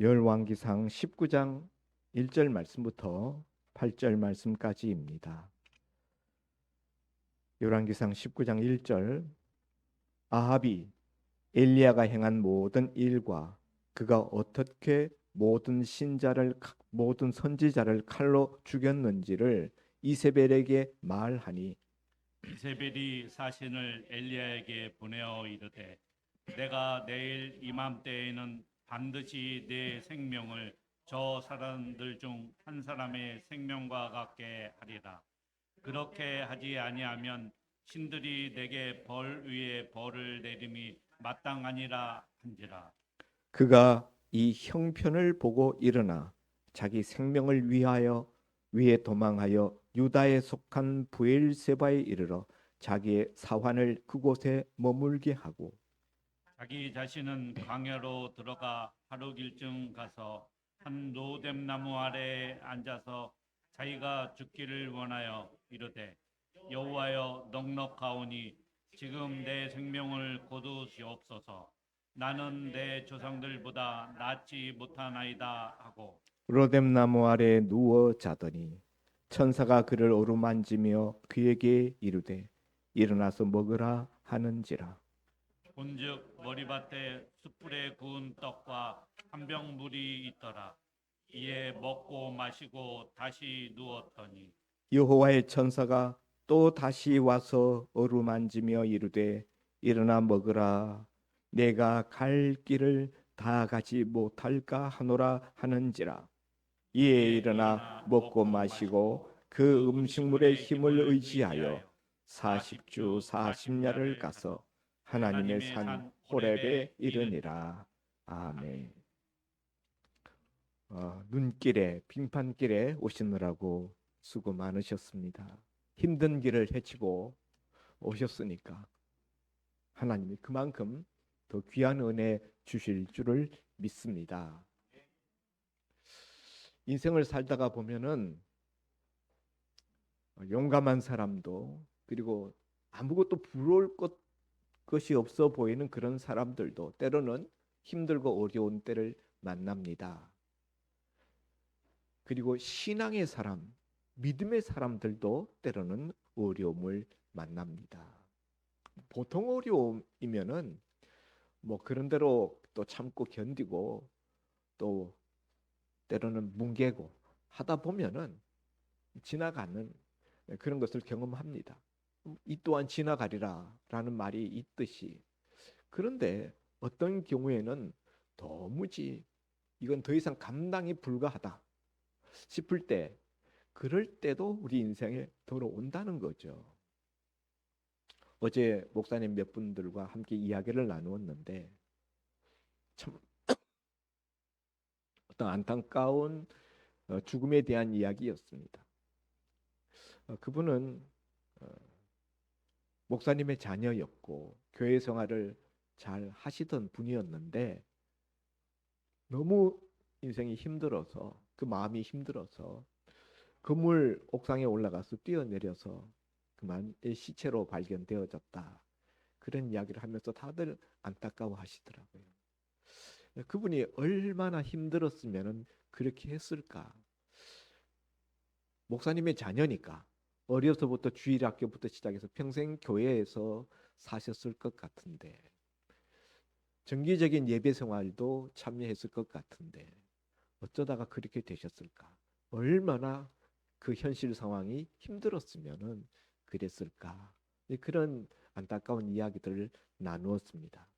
열왕기상 19장 1절 말씀부터 8절 말씀까지입니다. 열왕기상 19장 1절. 아합이 엘리야가 행한 모든 일과 그가 어떻게 모든 선지자를 칼로 죽였는지를 이세벨에게 말하니, 이세벨이 사신을 엘리야에게 보내어 이르되 내가 내일 이맘때에는 반드시 내 생명을 저 사람들 중 한 사람의 생명과 같게 하리라. 그렇게 하지 아니하면 신들이 내게 벌 위에 벌을 내림이 마땅하니라 한지라. 그가 이 형편을 보고 일어나 자기 생명을 위해 도망하여 유다에 속한 부엘세바에 이르러 자기의 사환을 그곳에 머물게 하고, 자기 자신은 광야로 들어가 하루 길쯤 가서 한 로뎀 나무 아래에 앉아서 자기가 죽기를 원하여 이르되 여호와여 넉넉하오니 지금 내 생명을 거두시옵소서. 나는 내 조상들보다 낫지 못하나이다 하고 로뎀 나무 아래에 누워 자더니 천사가 그를 어루만지며 그에게 이르되 일어나서 먹으라 하는지라. 본즉 머리밭에 숯불에 구운 떡과 한 병 물이 있더라. 이에 먹고 마시고 다시 누웠더니 여호와의 천사가 또 다시 와서 어루만지며 이르되 일어나 먹으라, 내가 갈 길을 다 가지 못할까 하노라 하는지라. 이에 이에 일어나 일어나 먹고 먹고 마시고 마시고 그 그 음식물의 음식물의 힘을 힘을 의지하여 의지하여 40주 40야를 40주 가서 40야를 하나님의 하나님의 산 산 호렙에 호렙에 이르니라. 이르니라. 아멘. 아멘. 눈길에 빙판길에 오시느라고 수고 많으셨습니다. 힘든 길을 헤치고 오셨으니까 하나님이 그만큼 더 귀한 은혜 주실 줄을 믿습니다. 인생을 살다가 보면은 용감한 사람도, 그리고 아무것도 부러울 것이 없어 보이는 그런 사람들도 때로는 힘들고 어려운 때를 만납니다. 그리고 신앙의 사람, 믿음의 사람들도 때로는 어려움을 만납니다. 보통 어려움이면은 뭐 그런 대로 또 참고 견디고 또 때로는 뭉개고 하다 보면은 지나가는 그런 것을 경험합니다. 이 또한 지나가리라 라는 말이 있듯이, 그런데 어떤 경우에는 도무지 이건 더 이상 감당이 불가하다 싶을 때, 그럴 때도 우리 인생에 돌아온다는 거죠. 어제 목사님 몇 분들과 함께 이야기를 나누었는데 참 어떤 안타까운 죽음에 대한 이야기였습니다. 그분은 어, 목사님의 자녀였고 교회 생활을 잘 하시던 분이었는데 너무 인생이 힘들어서, 그 마음이 힘들어서 건물 옥상에 올라가서 뛰어내려서 그만 시체로 발견되어졌다. 그런 이야기를 하면서 다들 안타까워 하시더라고요. 그분이 얼마나 힘들었으면 그렇게 했을까. 목사님의 자녀니까 어려서부터 주일학교부터 시작해서 평생 교회에서 사셨을 것 같은데, 정기적인 예배 생활도 참여했을 것 같은데 어쩌다가 그렇게 되셨을까? 얼마나 그 현실 상황이 힘들었으면 그랬을까? 그런 안타까운 이야기들을 나누었습니다.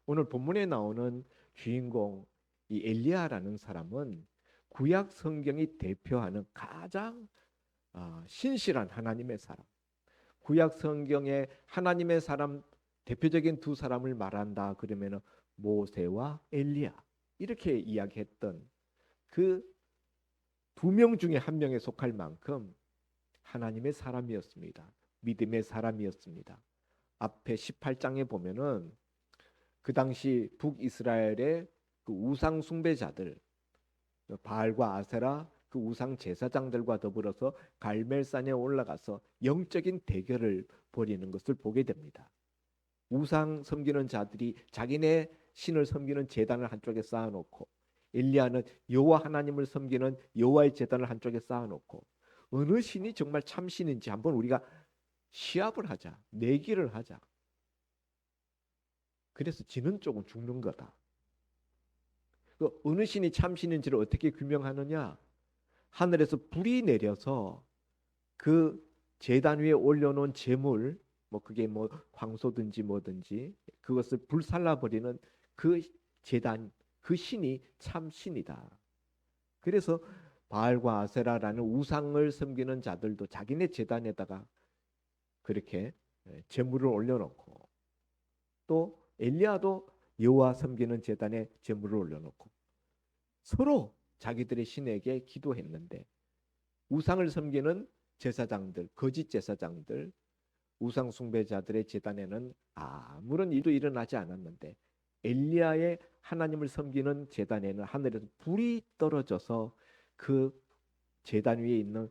오늘 본문에 나오는 주인공 이 엘리야라는 사람은 구약 성경이 대표하는 가장 신실한 하나님의 사람. 구약 성경에 하나님의 사람 대표적인 두 사람을 말한다 그러면 모세와 엘리야 이렇게 이야기했던 그 두 명 중에 한 명에 속할 만큼 하나님의 사람이었습니다. 믿음의 사람이었습니다. 앞에 18장에 보면은 그 당시 북이스라엘의 그 우상 숭배자들, 바알과 아세라 그 우상 제사장들과 더불어서 갈멜산에 올라가서 영적인 대결을 벌이는 것을 보게 됩니다. 우상 섬기는 자들이 자기네 신을 섬기는 제단을 한쪽에 쌓아놓고 엘리야는 여호와 하나님을 섬기는 여호와의 제단을 한쪽에 쌓아놓고 어느 신이 정말 참신인지 한번 우리가 시합을 하자, 내기를 하자. 그래서 지는 쪽은 죽는 거다. 그 어느 신이 참신인지를 어떻게 규명하느냐? 하늘에서 불이 내려서 그 제단 위에 올려놓은 제물, 뭐 그게 뭐 황소든지 뭐든지 그것을 불살라버리는 그 제단, 그 신이 참신이다. 그래서 바알과 아세라라는 우상을 섬기는 자들도 자기네 제단에다가 그렇게 제물을 올려놓고, 또 엘리야도 여호와 섬기는 제단에 제물을 올려놓고 서로 자기들의 신에게 기도했는데, 우상을 섬기는 제사장들, 거짓 제사장들, 우상 숭배자들의 제단에는 아무런 일도 일어나지 않았는데, 엘리야의 하나님을 섬기는 제단에는 하늘에서 불이 떨어져서 그 제단 위에 있는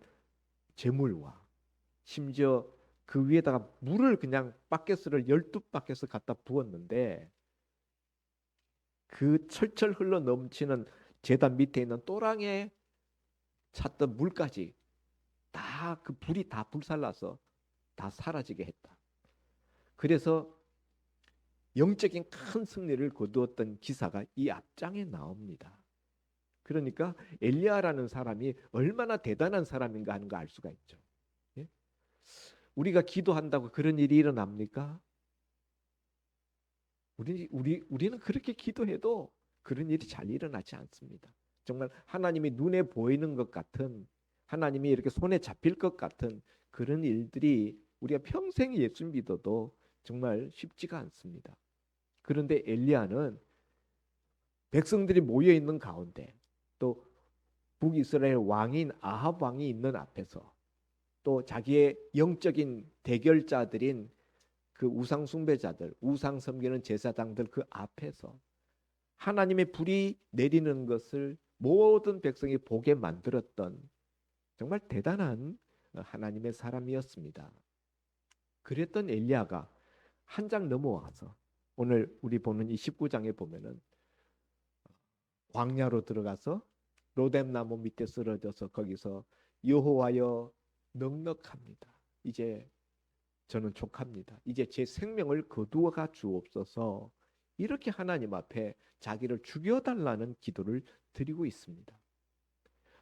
제물과 심지어 그 위에다가 물을 그냥 바켓을 12바켓을 갖다 부었는데, 그 철철 흘러 넘치는 제단 밑에 있는 또랑에 찼던 물까지 다 그 불이 다 불살라서 다 사라지게 했다. 그래서 영적인 큰 승리를 거두었던 기사가 이 앞장에 나옵니다. 그러니까 엘리야라는 사람이 얼마나 대단한 사람인가 하는 거 알 수가 있죠. 예? 우리가 기도한다고 그런 일이 일어납니까? 우리는 그렇게 기도해도 그런 일이 잘 일어나지 않습니다. 정말 하나님이 눈에 보이는 것 같은, 하나님이 이렇게 손에 잡힐 것 같은 그런 일들이 우리가 평생 예수 믿어도 정말 쉽지가 않습니다. 그런데 엘리야는 백성들이 모여 있는 가운데, 또 북이스라엘 왕인 아합 왕이 있는 앞에서, 또 자기의 영적인 대결자들인 그 우상 숭배자들, 우상 섬기는 제사장들 그 앞에서 하나님의 불이 내리는 것을 모든 백성이 보게 만들었던 정말 대단한 하나님의 사람이었습니다. 그랬던 엘리야가 한 장 넘어와서 오늘 우리 보는 이 19장에 보면은 광야로 들어가서 로뎀나무 밑에 쓰러져서 거기서 여호와여 넉넉합니다. 이제 저는 족합니다. 이제 제 생명을 거두어가 주옵소서. 이렇게 하나님 앞에 자기를 죽여달라는 기도를 드리고 있습니다.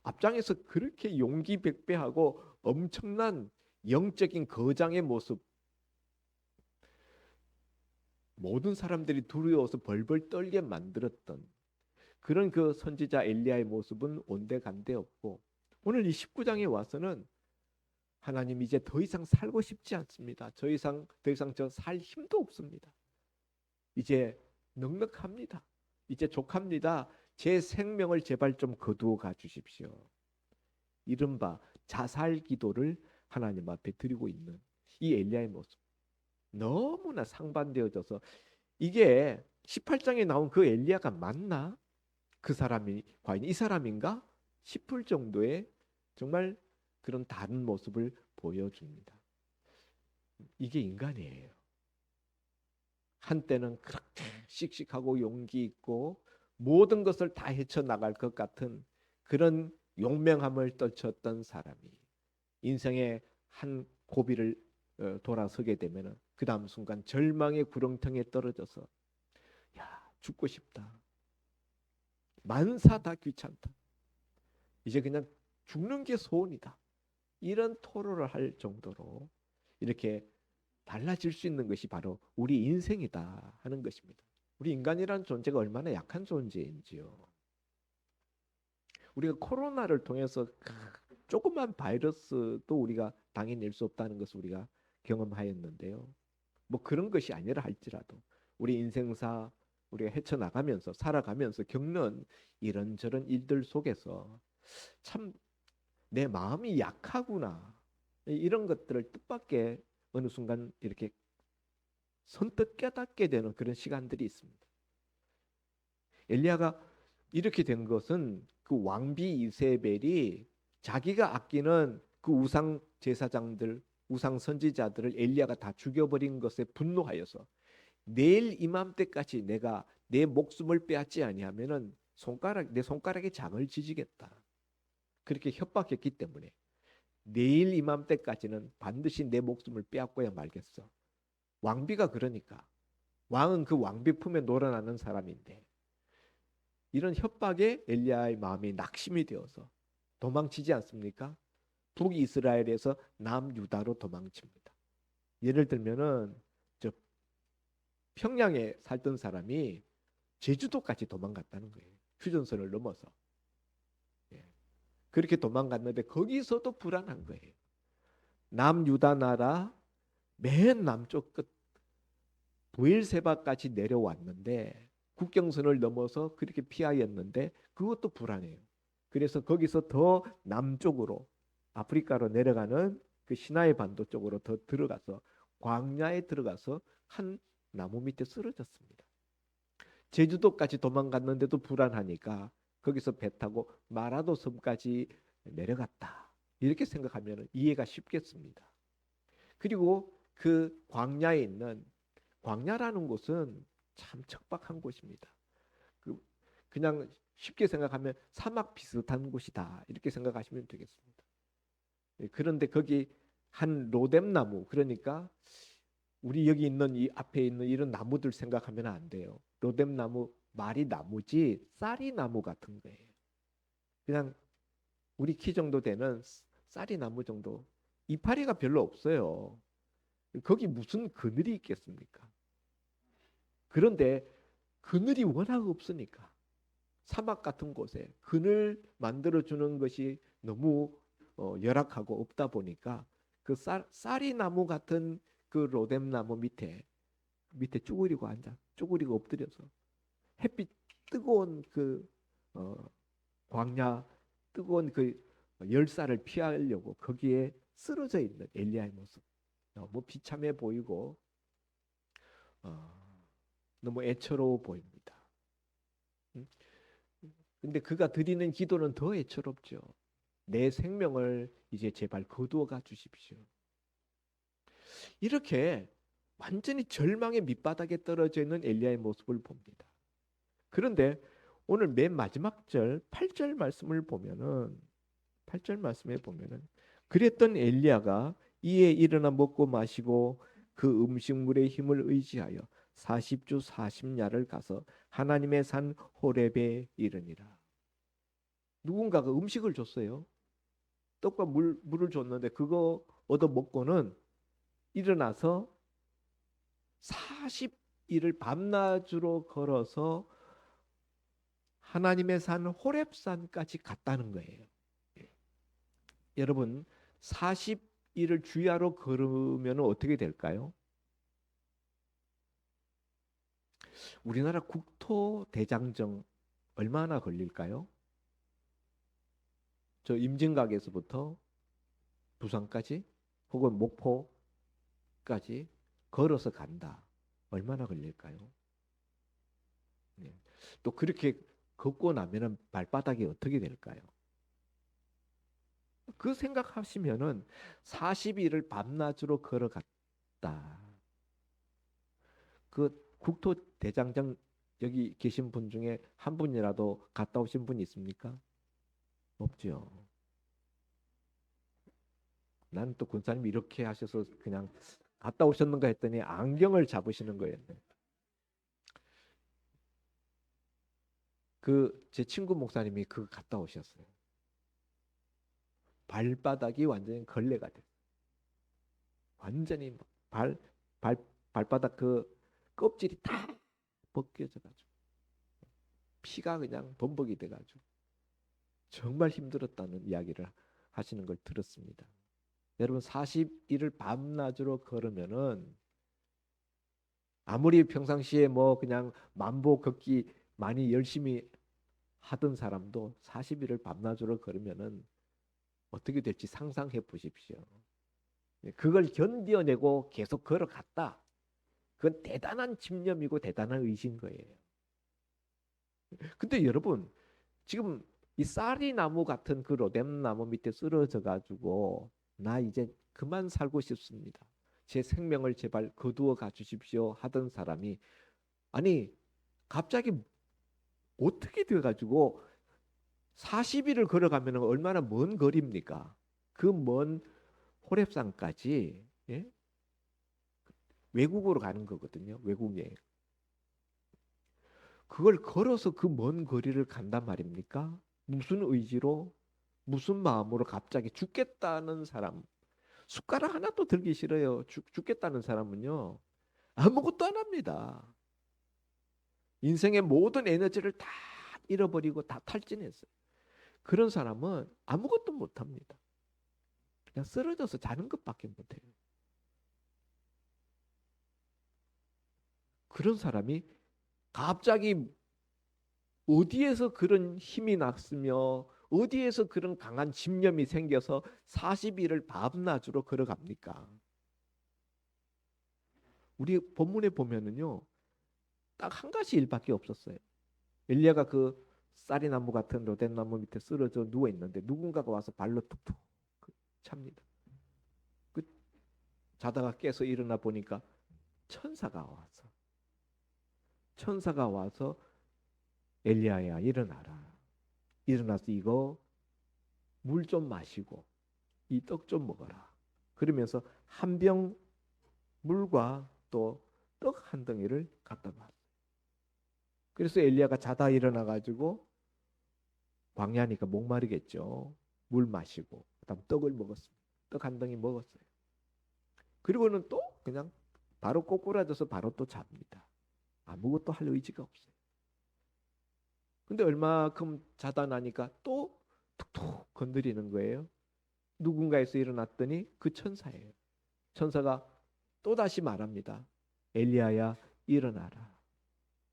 앞장에서 그렇게 용기백배하고 엄청난 영적인 거장의 모습, 모든 사람들이 두려워서 벌벌 떨게 만들었던 그런 그 선지자 엘리야의 모습은 온데간데 없고, 오늘 이 19장에 와서는 하나님 이제 더 이상 살고 싶지 않습니다. 더 이상 저 살 힘도 없습니다. 이제 넉넉합니다. 이제 족합니다. 제 생명을 제발 좀 거두어 가 주십시오. 이른바 자살 기도를 하나님 앞에 드리고 있는 이 엘리야의 모습, 너무나 상반되어져서 이게 18장에 나온 그 엘리야가 맞나? 그 사람이 과연 이 사람인가 싶을 정도의 정말 그런 다른 모습을 보여줍니다. 이게 인간이에요. 한때는 그렇게 씩씩하고 용기 있고 모든 것을 다 헤쳐나갈 것 같은 그런 용맹함을 떨쳤던 사람이 인생의 한 고비를 돌아서게 되면 그 다음 순간 절망의 구렁텅이에 떨어져서 야, 죽고 싶다. 만사 다 귀찮다. 이제 그냥 죽는 게 소원이다. 이런 토로를 할 정도로 이렇게 달라질 수 있는 것이 바로 우리 인생이다 하는 것입니다. 우리 인간이라는 존재가 얼마나 약한 존재인지요. 우리가 코로나를 통해서 조그만 바이러스도 우리가 당해낼 수 없다는 것을 우리가 경험하였는데요. 뭐 그런 것이 아니라 할지라도 우리 인생사 우리가 헤쳐나가면서 살아가면서 겪는 이런저런 일들 속에서 참 내 마음이 약하구나, 이런 것들을 뜻밖의 어느 순간 이렇게 선뜻 깨닫게 되는 그런 시간들이 있습니다. 엘리야가 이렇게 된 것은 그 왕비 이세벨이 자기가 아끼는 그 우상 제사장들, 우상 선지자들을 엘리야가 다 죽여버린 것에 분노하여서 내일 이맘때까지 내가 내 목숨을 빼앗지 아니하면은 내 손가락에 장을 지지겠다. 그렇게 협박했기 때문에 내일 이맘때까지는 반드시 내 목숨을 빼앗고야 말겠어. 왕비가 그러니까. 왕은 그 왕비 품에 놀아나는 사람인데 이런 협박에 엘리야의 마음이 낙심이 되어서 도망치지 않습니까? 북이스라엘에서 남유다로 도망칩니다. 예를 들면은 저 평양에 살던 사람이 제주도까지 도망갔다는 거예요. 휴전선을 넘어서. 예. 그렇게 도망갔는데 거기서도 불안한 거예요. 남유다 나라 맨 남쪽 끝 부엘세바까지 내려왔는데 국경선을 넘어서 그렇게 피하였는데 그것도 불안해요. 그래서 거기서 더 남쪽으로 아프리카로 내려가는 그 시나이 반도 쪽으로 더 들어가서 광야에 들어가서 한 나무 밑에 쓰러졌습니다. 제주도까지 도망갔는데도 불안하니까 거기서 배 타고 마라도 섬까지 내려갔다. 이렇게 생각하면 이해가 쉽겠습니다. 그리고 그 광야에 있는 광야라는 곳은 참 척박한 곳입니다. 그냥 쉽게 생각하면 사막 비슷한 곳이다. 이렇게 생각하시면 되겠습니다. 그런데 거기 한 로뎀나무, 그러니까 우리 여기 있는 이 앞에 있는 이런 나무들 생각하면 안 돼요. 로뎀나무 말이 나무지 쌀이 나무 같은 거예요. 그냥 우리 키 정도 되는 쌀이 나무 정도. 이파리가 별로 없어요. 거기 무슨 그늘이 있겠습니까? 그런데 그늘이 워낙 없으니까 사막 같은 곳에 그늘 만들어 주는 것이 너무 열악하고 없다 보니까 그 쌀이 나무 같은 그 로뎀나무 밑에 쭈그리고 엎드려서 햇빛 뜨거운 그 광야 뜨거운 그 열살을 피하려고 거기에 쓰러져 있는 엘리야의 모습 너무 비참해 보이고 너무 애처로워 보입니다. 근데 그가 드리는 기도는 더 애처롭죠. 내 생명을 이제 제발 거두어가 주십시오. 이렇게 완전히 절망의 밑바닥에 떨어져 있는 엘리야의 모습을 봅니다. 그런데 오늘 맨 마지막 절 8절 말씀을 보면은 8절 말씀에 보면은 그랬던 엘리야가 이에 일어나 먹고 마시고 그 음식물의 힘을 의지하여 40주 40야를 가서 하나님의 산 호렙에 이르니라. 누군가가 음식을 줬어요. 떡과 물을 줬는데 그거 얻어 먹고는 일어나서 40일을 밤낮으로 걸어서 하나님의 산 호렙산까지 갔다는 거예요. 여러분 40일을 주야로 걸으면 어떻게 될까요? 우리나라 국토 대장정 얼마나 걸릴까요? 저 임진각에서부터 부산까지 혹은 목포까지 걸어서 간다. 얼마나 걸릴까요? 네. 또 그렇게 걷고 나면은 발바닥이 어떻게 될까요? 그 생각하시면은 40일을 밤낮으로 걸어갔다. 그 국토 대장정 여기 계신 분 중에 한 분이라도 갔다 오신 분 있습니까? 없죠. 난 또 군사님이 이렇게 하셔서 그냥 갔다 오셨는가 했더니 안경을 잡으시는 거였네. 그 제 친구 목사님이 그 갔다 오셨어요. 발바닥이 완전히 걸레가 됐어요. 완전히 발, 발, 발바닥 그 껍질이 다 벗겨져 가지고 피가 그냥 범벅이 돼 가지고 정말 힘들었다는 이야기를 하시는 걸 들었습니다. 여러분 40일을 밤낮으로 걸으면은 아무리 평상시에 뭐 그냥 만보 걷기 많이 열심히 하던 사람도 40일을 밤낮으로 걸으면은 어떻게 될지 상상해 보십시오. 그걸 견뎌내고 계속 걸어갔다. 그건 대단한 집념이고 대단한 의지인 거예요. 근데 여러분 지금 이 쌀이 나무 같은 그 로뎀 나무 밑에 쓰러져 가지고 나 이제 그만 살고 싶습니다. 제 생명을 제발 거두어 가 주십시오 하던 사람이 아니 갑자기 어떻게 돼가지고 40일을 걸어가면 얼마나 먼 거리입니까? 그 먼 호렙산까지, 예? 외국으로 가는 거거든요. 외국에. 그걸 걸어서 그 먼 거리를 간단 말입니까? 무슨 의지로, 무슨 마음으로 갑자기 죽겠다는 사람, 숟가락 하나도 들기 싫어요. 죽겠다는 사람은요, 아무것도 안 합니다. 인생의 모든 에너지를 다 잃어버리고 다 탈진했어요. 그런 사람은 아무것도 못 합니다. 그냥 쓰러져서 자는 것밖에 못 해요. 그런 사람이 갑자기 어디에서 그런 힘이 났으며 어디에서 그런 강한 집념이 생겨서 40일을 밤낮으로 걸어갑니까? 우리 본문에 보면은요, 딱 한 가지 일밖에 없었어요. 엘리야가 그 쌀이나무 같은 로뎀나무 밑에 쓰러져 누워 있는데 누군가가 와서 발로 툭툭 찹니다. 그 자다가 깨서 일어나 보니까 천사가 와서 엘리야야 일어나라. 일어나서 이거 물 좀 마시고 이 떡 좀 먹어라. 그러면서 한 병 물과 또 떡 한 덩이를 갖다 놨어요. 그래서 엘리야가 자다 일어나 가지고 광야니까 목마르겠죠. 물 마시고 그다음 떡을 먹었습니다. 떡 한 덩이 먹었어요. 그리고는 또 그냥 바로 꼬꾸라져서 바로 또 잡니다. 아무것도 할 의지가 없어요. 근데 얼마큼 자다 나니까 또 툭툭 건드리는 거예요. 누군가에서 일어났더니 그 천사예요. 천사가 또다시 말합니다. 엘리야야 일어나라.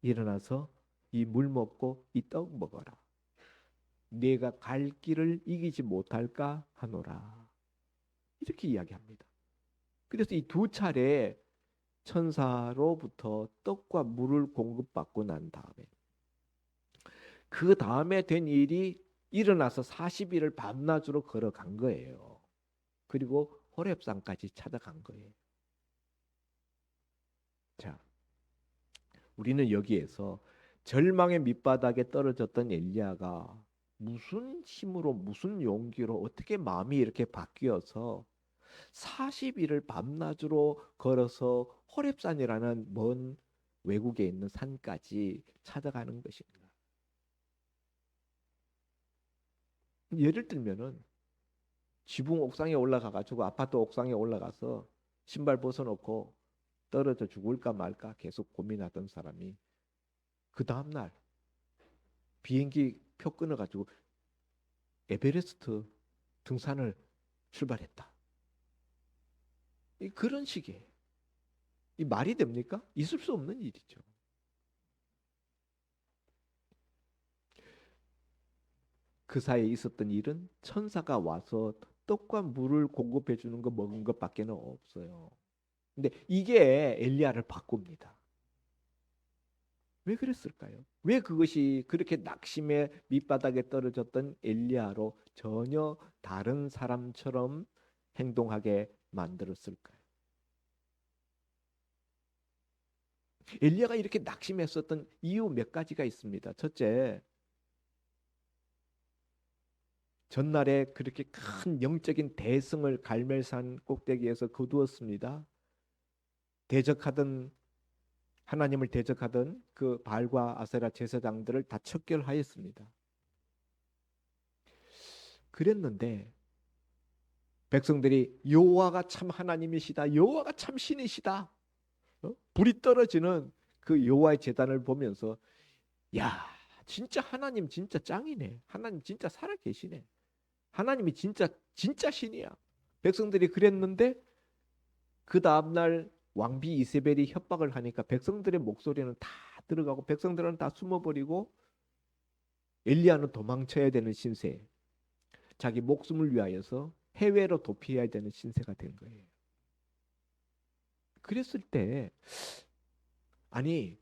일어나서 이 물 먹고 이 떡 먹어라. 네가 갈 길을 이기지 못할까 하노라. 이렇게 이야기합니다. 그래서 이 두 차례 천사로부터 떡과 물을 공급받고 난 다음에 그 다음에 된 일이 일어나서 40일을 밤낮으로 걸어간 거예요. 그리고 호렙산까지 찾아간 거예요. 자, 우리는 여기에서 절망의 밑바닥에 떨어졌던 엘리야가 무슨 힘으로 무슨 용기로 어떻게 마음이 이렇게 바뀌어서 40일을 밤낮으로 걸어서 호렙산이라는 먼 외국에 있는 산까지 찾아가는 것인가? 예를 들면은 지붕 옥상에 올라가 가지고 아파트 옥상에 올라가서 신발 벗어놓고 떨어져 죽을까 말까 계속 고민하던 사람이 그 다음 날 비행기 표 끊어 가지고 에베레스트 등산을 출발했다. 그런 식이에요. 이 말이 됩니까? 있을 수 없는 일이죠. 그 사이에 있었던 일은 천사가 와서 떡과 물을 공급해 주는 거 먹은 것밖에는 없어요. 근데 이게 엘리야를 바꿉니다. 왜 그랬을까요? 왜 그것이 그렇게 낙심의 밑바닥에 떨어졌던 엘리야로 전혀 다른 사람처럼 행동하게 만들었을까요? 엘리야가 이렇게 낙심했었던 이유 몇 가지가 있습니다. 첫째, 전날에 그렇게 큰 영적인 대승을 갈멜산 꼭대기에서 거두었습니다. 대적하던 하나님을 대적하던 그 바알과 아세라 제사장들을 다 척결하였습니다. 그랬는데 백성들이 여호와가 참 하나님이시다. 여호와가 참 신이시다. 불이 떨어지는 그 여호와의 제단을 보면서 야, 진짜 하나님 진짜 짱이네. 하나님 진짜 살아 계시네. 하나님이 진짜 신이야. 백성들이 그랬는데 그 다음날 왕비 이세벨이 협박을 하니까 백성들의 목소리는 다 들어가고 백성들은 다 숨어버리고 엘리야는 도망쳐야 되는 신세, 자기 목숨을 위하여서 해외로 도피해야 되는 신세가 된 거예요. 그랬을 때 아니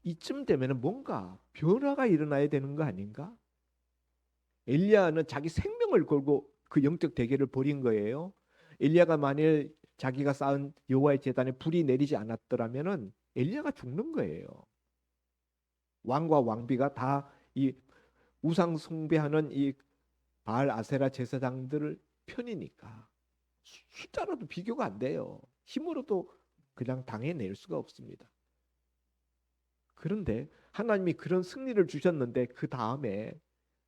이쯤 되면 뭔가 변화가 일어나야 되는 거 아닌가? 엘리야는 자기 생명을 걸고 그 영적 대결을 벌인 거예요. 엘리야가 만일 자기가 쌓은 여호와의 제단에 불이 내리지 않았더라면은 엘리야가 죽는 거예요. 왕과 왕비가 다 이 우상 숭배하는 이 바알 아세라 제사장들을 편이니까 숫자로도 비교가 안 돼요. 힘으로도 그냥 당해낼 수가 없습니다. 그런데 하나님이 그런 승리를 주셨는데 그 다음에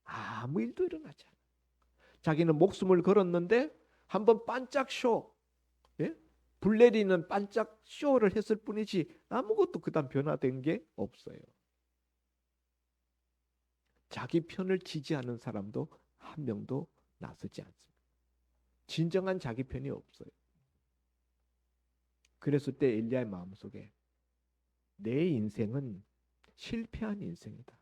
아무 일도 일어나지 않아요. 자기는 목숨을 걸었는데 한번 반짝 쇼, 예? 불 내리는 반짝 쇼를 했을 뿐이지 아무것도 그다음 변화된 게 없어요. 자기 편을 지지하는 사람도 한 명도 나서지 않습니다. 진정한 자기 편이 없어요. 그랬을 때 엘리야의 마음속에 내 인생은 실패한 인생이다.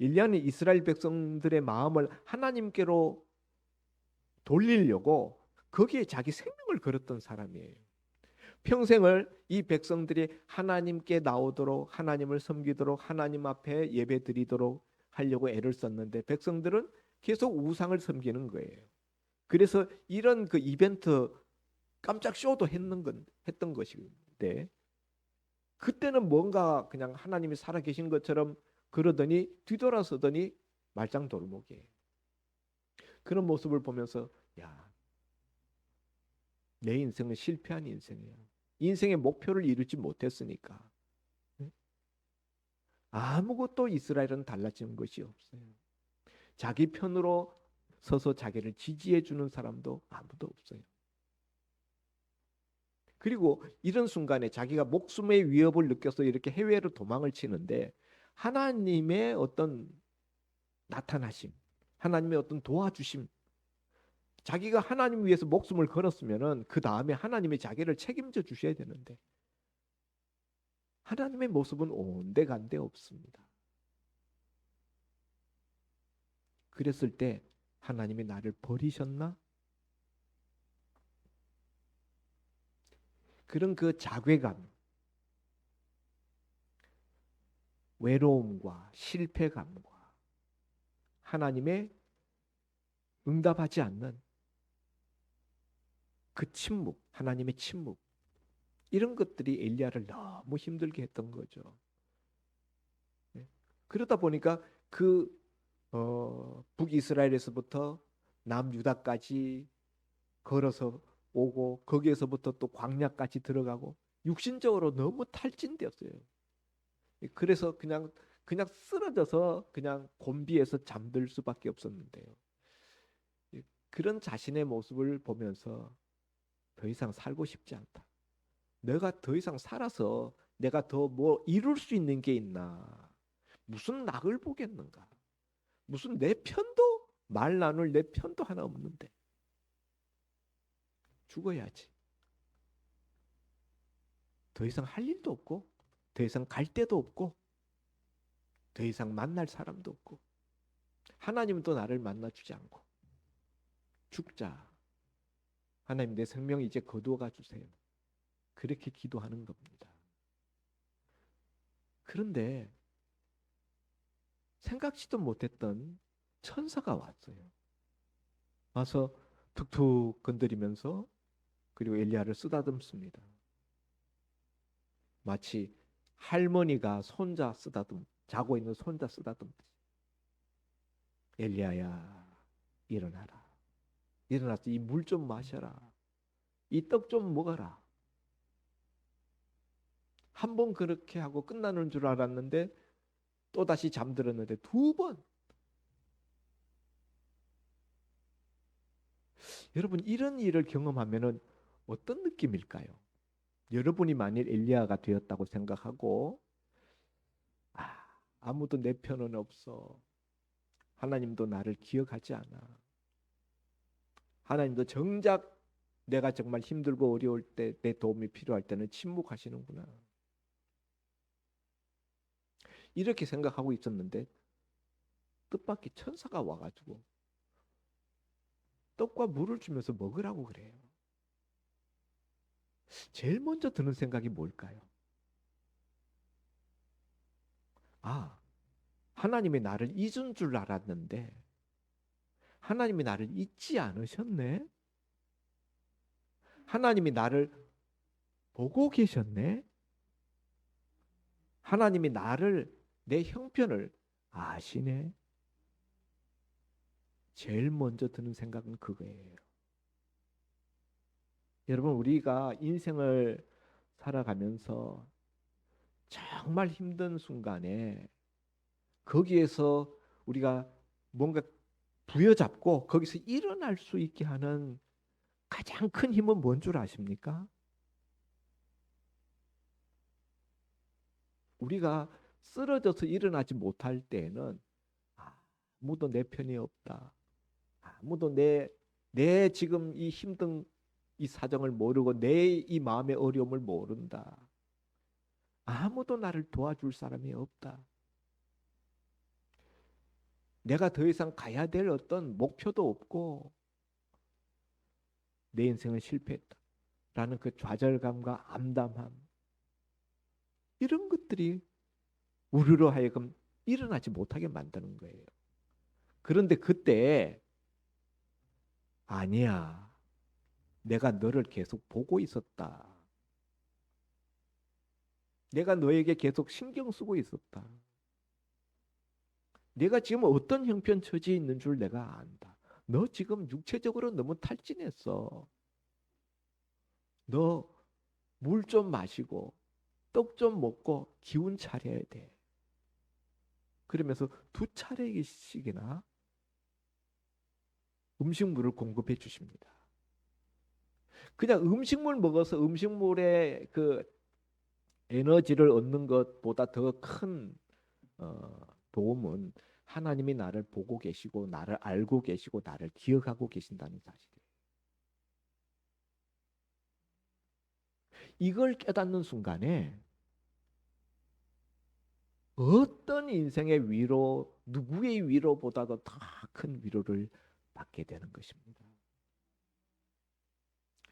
엘리야는 이스라엘 백성들의 마음을 하나님께로 돌리려고 거기에 자기 생명을 걸었던 사람이에요. 평생을 이 백성들이 하나님께 나오도록 하나님을 섬기도록 하나님 앞에 예배드리도록 하려고 애를 썼는데 백성들은 계속 우상을 섬기는 거예요. 그래서 이런 그 이벤트 깜짝 쇼도 했던 것인데 그때는 뭔가 그냥 하나님이 살아계신 것처럼 그러더니 뒤돌아서더니 말짱돌목이에요. 그런 모습을 보면서 야, 내 인생은 실패한 인생이야. 인생의 목표를 이루지 못했으니까 아무것도 이스라엘은 달라지는 것이 없어요. 자기 편으로 서서 자기를 지지해 주는 사람도 아무도 없어요. 그리고 이런 순간에 자기가 목숨의 위협을 느껴서 이렇게 해외로 도망을 치는데 하나님의 어떤 나타나심, 하나님의 어떤 도와주심, 자기가 하나님 위해서 목숨을 걸었으면은 그 다음에 하나님이 자기를 책임져 주셔야 되는데 하나님의 모습은 온데간데 없습니다. 그랬을 때 하나님이 나를 버리셨나? 그런 그 자괴감, 외로움과 실패감과 하나님의 응답하지 않는 그 침묵, 하나님의 침묵, 이런 것들이 엘리야를 너무 힘들게 했던 거죠. 그러다 보니까 그 북이스라엘에서부터 남유다까지 걸어서 오고 거기에서부터 또 광야까지 들어가고 육신적으로 너무 탈진되었어요. 그래서 그냥 쓰러져서 그냥 곤비에서 잠들 수밖에 없었는데요. 그런 자신의 모습을 보면서 더 이상 살고 싶지 않다. 내가 더 이상 살아서 내가 더 뭐 이룰 수 있는 게 있나? 무슨 낙을 보겠는가? 무슨 내 편도 말 나눌 내 편도 하나 없는데 죽어야지. 더 이상 할 일도 없고 더 이상 갈 데도 없고 더 이상 만날 사람도 없고 하나님도 나를 만나주지 않고 죽자. 하나님 내 생명 이제 거두어가 주세요. 그렇게 기도하는 겁니다. 그런데 생각지도 못했던 천사가 왔어요. 와서 툭툭 건드리면서 그리고 엘리야를 쓰다듬습니다. 마치 할머니가 손자 자고 있는 손자 쓰다듬듯이. 엘리야야, 일어나라. 일어나서 이 물 좀 마셔라. 이 떡 좀 먹어라. 한 번 그렇게 하고 끝나는 줄 알았는데 또다시 잠들었는데 두 번. 여러분 이런 일을 경험하면은 어떤 느낌일까요? 여러분이 만일 엘리야가 되었다고 생각하고 아무도 내 편은 없어. 하나님도 나를 기억하지 않아. 하나님도 정작 내가 정말 힘들고 어려울 때 내 도움이 필요할 때는 침묵하시는구나. 이렇게 생각하고 있었는데 뜻밖의 천사가 와가지고 떡과 물을 주면서 먹으라고 그래요. 제일 먼저 드는 생각이 뭘까요? 하나님이 나를 잊은 줄 알았는데 하나님이 나를 잊지 않으셨네. 하나님이 나를 보고 계셨네. 하나님이 나를 내 형편을 아시네. 제일 먼저 드는 생각은 그거예요. 여러분, 우리가 인생을 살아가면서 정말 힘든 순간에 거기에서 우리가 뭔가 부여잡고 거기서 일어날 수 있게 하는 가장 큰 힘은 뭔 줄 아십니까? 우리가 쓰러져서 일어나지 못할 때에는 아무도 내 편이 없다. 아무도 내 지금 이 힘든 이 사정을 모르고 내 이 마음의 어려움을 모른다. 아무도 나를 도와줄 사람이 없다. 내가 더 이상 가야 될 어떤 목표도 없고 내 인생은 실패했다. 라는 그 좌절감과 암담함, 이런 것들이 우리로 하여금 일어나지 못하게 만드는 거예요. 그런데 그때 아니야. 내가 너를 계속 보고 있었다. 내가 너에게 계속 신경 쓰고 있었다. 내가 지금 어떤 형편 처지에 있는 줄 내가 안다. 너 지금 육체적으로 너무 탈진했어. 너 물 좀 마시고 떡 좀 먹고 기운 차려야 돼. 그러면서 2차례씩이나 음식물을 공급해 주십니다. 그냥 음식물 먹어서 음식물의 그 에너지를 얻는 것보다 더 큰 도움은 하나님이 나를 보고 계시고 나를 알고 계시고 나를 기억하고 계신다는 사실이에요. 이걸 깨닫는 순간에 어떤 인생의 위로, 누구의 위로보다도 더 큰 위로를 받게 되는 것입니다.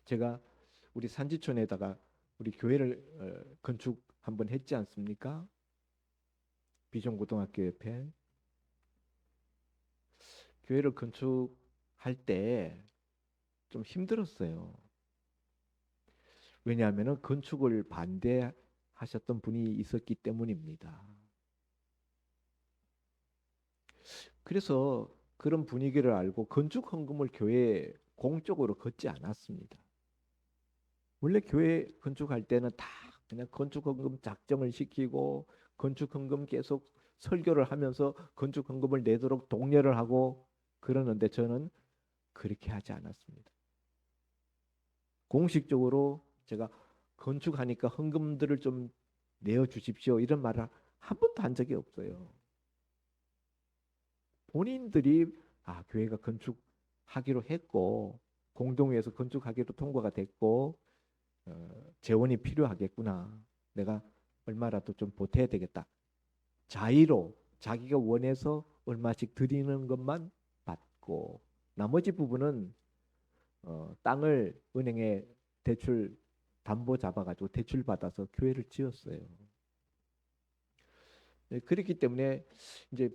제가 우리 산지촌에다가 우리 교회를 건축 한번 했지 않습니까? 비전고등학교 옆에. 교회를 건축할 때 좀 힘들었어요. 왜냐하면 건축을 반대하셨던 분이 있었기 때문입니다. 그래서 그런 분위기를 알고 건축 헌금을 교회에 공적으로 걷지 않았습니다. 원래 교회 건축할 때는 다 그냥 건축 헌금 작정을 시키고 건축 헌금 계속 설교를 하면서 건축 헌금을 내도록 독려를 하고 그러는데 저는 그렇게 하지 않았습니다. 공식적으로 제가 건축하니까 헌금들을 좀 내어 주십시오 이런 말을 한 번도 한 적이 없어요. 본인들이 교회가 건축하기로 했고 공동회에서 건축하기로 통과가 됐고 재원이 필요하겠구나. 내가 얼마라도 좀 보태야 되겠다. 자의로 자기가 원해서 얼마씩 드리는 것만 받고 나머지 부분은 땅을 은행에 대출 담보 잡아가지고 대출 받아서 교회를 지었어요. 네, 그렇기 때문에 이제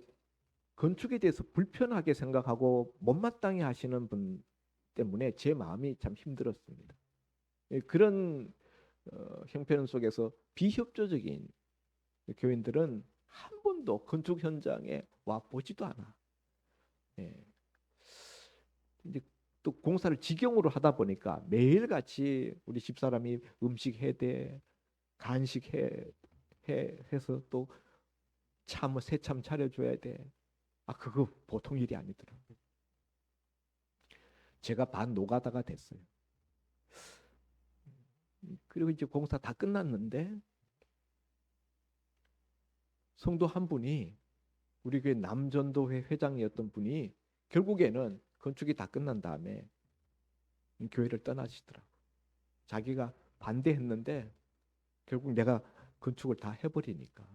건축에 대해서 불편하게 생각하고 못마땅해 하시는 분 때문에 제 마음이 참 힘들었습니다. 그런 형편 속에서 비협조적인 교인들은 한 번도 건축 현장에 와 보지도 않아. 예. 이제 또 공사를 직영으로 하다 보니까 매일같이 우리 집사람이 음식 해야 돼, 간식 해서 또 새참 차려줘야 돼. 그거 보통 일이 아니더라고요. 제가 반 노가다가 됐어요. 그리고 이제 공사 다 끝났는데 성도 한 분이 우리 교회 남전도회 회장이었던 분이 결국에는 건축이 다 끝난 다음에 교회를 떠나시더라고. 자기가 반대했는데 결국 내가 건축을 다 해버리니까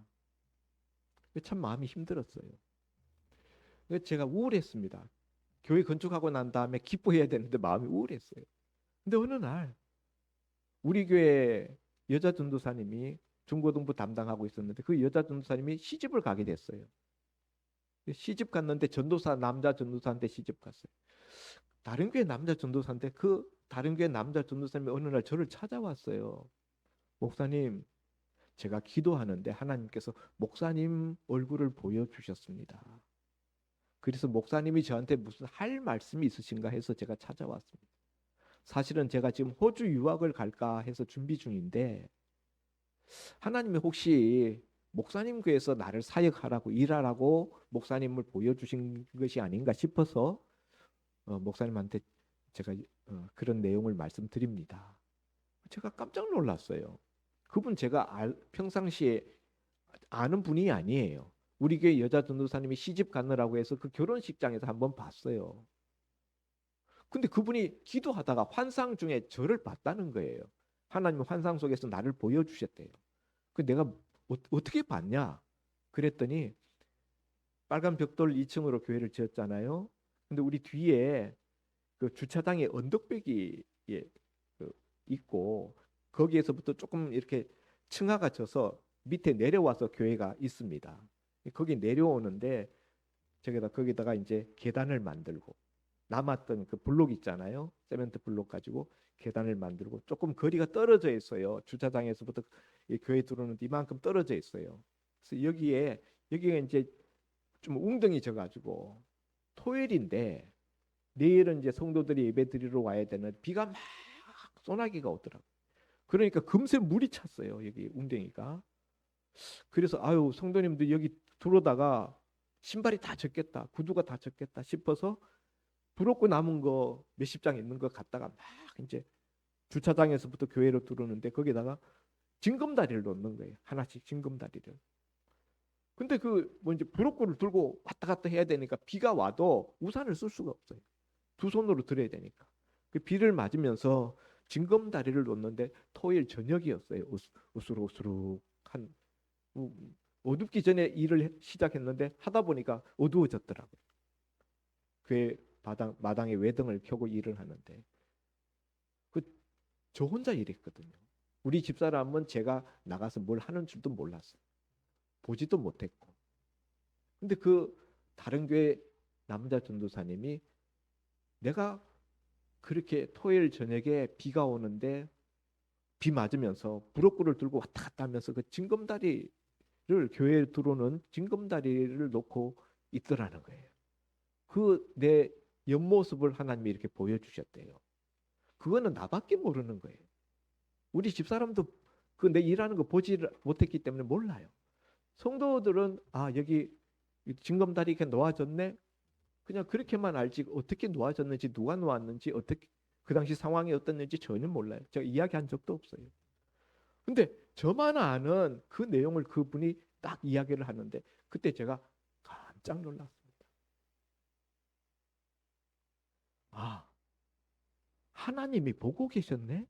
참 마음이 힘들었어요. 그래서 제가 우울했습니다. 교회 건축하고 난 다음에 기뻐해야 되는데 마음이 우울했어요. 근데 어느 날 우리 교회 여자 전도사님이 중고등부 담당하고 있었는데 그 여자 전도사님이 시집을 가게 됐어요. 시집 갔는데 남자 전도사한테 시집 갔어요. 다른 교회 남자 전도사인데 그 다른 교회 남자 전도사님이 어느 날 저를 찾아왔어요. 목사님, 제가 기도하는데 하나님께서 목사님 얼굴을 보여주셨습니다. 그래서 목사님이 저한테 무슨 할 말씀이 있으신가 해서 제가 찾아왔습니다. 사실은 제가 지금 호주 유학을 갈까 해서 준비 중인데 하나님이 혹시 목사님 교회에서 나를 사역하라고 일하라고 목사님을 보여주신 것이 아닌가 싶어서 목사님한테 제가 그런 내용을 말씀드립니다. 제가 깜짝 놀랐어요. 그분 제가 평상시에 아는 분이 아니에요. 우리 교회 여자 전도사님이 시집 가느라고 해서 그 결혼식장에서 한번 봤어요. 근데 그분이 기도하다가 환상 중에 저를 봤다는 거예요. 하나님 환상 속에서 나를 보여주셨대요. 그 내가 어떻게 봤냐? 그랬더니 빨간 벽돌 2층으로 교회를 지었잖아요. 근데 우리 뒤에 그 주차장에 언덕배기 그 있고 거기에서부터 조금 이렇게 층하가 져서 밑에 내려와서 교회가 있습니다. 거기 내려오는데 거기다가 이제 계단을 만들고 남았던 그 블록 있잖아요. 세멘트 블록 가지고 계단을 만들고 조금 거리가 떨어져 있어요. 주차장에서부터 이 교회 들어오는 이만큼 떨어져 있어요. 그래서 여기가 이제 좀 웅덩이 져가지고 토요일인데 내일은 이제 성도들이 예배 드리러 와야 되는 비가 막 소나기가 오더라고요. 그러니까 금세 물이 찼어요. 여기 웅덩이가. 그래서 아유 성도님들 여기 들어오다가 신발이 다 젖겠다, 구두가 다 젖겠다 싶어서 부럽고 남은 거 몇십 장 있는 거 갖다가 막 이제 주차장에서부터 교회로 들어오는데 거기다가 징검다리를 놓는 거예요. 하나씩 징검다리를. 근데 그 뭐 이제 부럭구를 들고 왔다 갔다 해야 되니까 비가 와도 우산을 쓸 수가 없어요. 두 손으로 들어야 되니까. 그 비를 맞으면서 징검다리를 놓는데 토요일 저녁이었어요. 우스룩우스룩한 어둡기 전에 일을 시작했는데 하다 보니까 어두워졌더라고요. 교회 마당에 외등을 켜고 일을 하는데 저 혼자 일했거든요. 우리 집사람은 제가 나가서 뭘 하는 줄도 몰랐어요. 보지도 못했고. 근데 그 다른 교회 남자 전도사님이 내가 그렇게 토요일 저녁에 비가 오는데 비 맞으면서 부럭구를 들고 왔다 갔다 하면서 그 징검다리를 교회에 들어오는 징검다리를 놓고 있더라는 거예요. 그 내 옆모습을 하나님이 이렇게 보여주셨대요. 그거는 나밖에 모르는 거예요. 우리 집사람도 그 내 일하는 거 보지 못했기 때문에 몰라요. 성도들은 아 여기 징검다리 이렇게 놓아졌네. 그냥 그렇게만 알지 어떻게 놓아졌는지 누가 놓았는지 어떻게 그 당시 상황이 어땠는지 전혀 몰라요. 제가 이야기한 적도 없어요. 근데 저만 아는 그 내용을 그분이 딱 이야기를 하는데 그때 제가 깜짝 놀랐습니다. 아, 하나님이 보고 계셨네?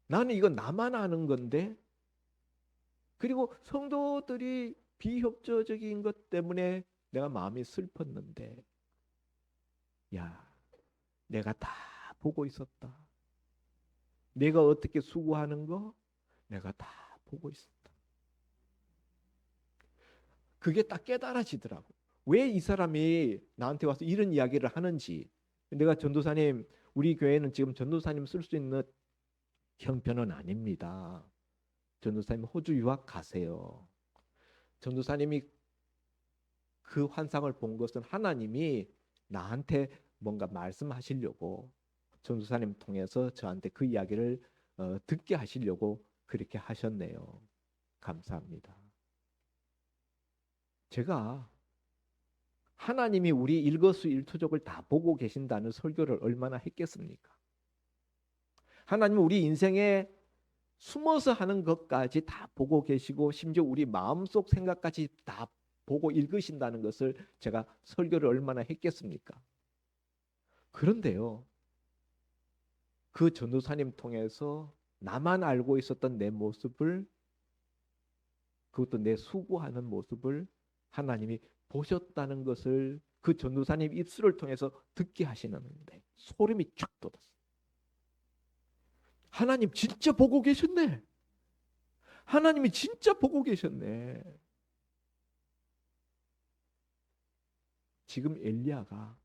나는 이건 나만 아는 건데 그리고 성도들이 비협조적인 것 때문에 내가 마음이 슬펐는데 야, 내가 다 보고 있었다. 내가 어떻게 수고하는 거 내가 다 보고 있었다. 그게 딱 깨달아지더라고. 왜 이 사람이 나한테 와서 이런 이야기를 하는지. 내가 전도사님, 우리 교회는 지금 전도사님 쓸 수 있는 형편은 아닙니다. 전도사님 호주 유학 가세요. 전도사님이 그 환상을 본 것은 하나님이 나한테 뭔가 말씀하시려고 전도사님 통해서 저한테 그 이야기를 듣게 하시려고 그렇게 하셨네요. 감사합니다. 제가 하나님이 우리 일거수일투족을 다 보고 계신다는 설교를 얼마나 했겠습니까? 하나님은 우리 인생에 숨어서 하는 것까지 다 보고 계시고 심지어 우리 마음속 생각까지 다 보고 읽으신다는 것을 제가 설교를 얼마나 했겠습니까? 그런데요. 그 전도사님 통해서 나만 알고 있었던 내 모습을 그것도 내 수고하는 모습을 하나님이 보셨다는 것을 그 전도사님 입술을 통해서 듣게 하시는데 소름이 쫙 돋았어요. 하나님 진짜 보고 계셨네. 하나님이 진짜 보고 계셨네. 지금 엘리야가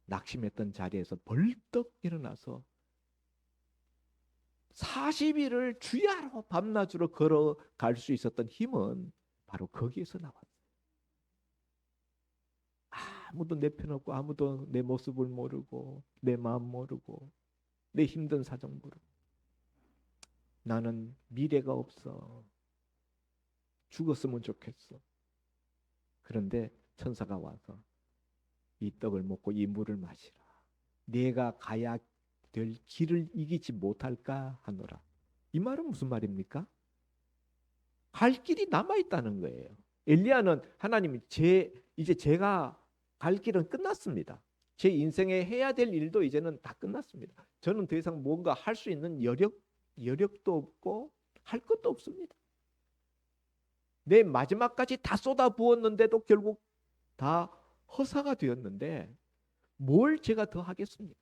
낙심했던 자리에서 벌떡 일어나서 40일을 주야로 밤낮으로 걸어갈 수 있었던 힘은 바로 거기에서 나왔어요. 아무도 내 편 없고 아무도 내 모습을 모르고 내 마음 모르고 내 힘든 사정 모르고 나는 미래가 없어. 죽었으면 좋겠어. 그런데 천사가 와서 이 떡을 먹고 이 물을 마시라. 내가 가야 될 길을 이기지 못할까 하노라. 이 말은 무슨 말입니까? 갈 길이 남아 있다는 거예요. 엘리야는 하나님이 이제 제가 갈 길은 끝났습니다. 제 인생에 해야 될 일도 이제는 다 끝났습니다. 저는 더 이상 뭔가 할 수 있는 여력도 없고 할 것도 없습니다. 내 마지막까지 다 쏟아 부었는데도 결국 다 허사가 되었는데 뭘 제가 더 하겠습니까?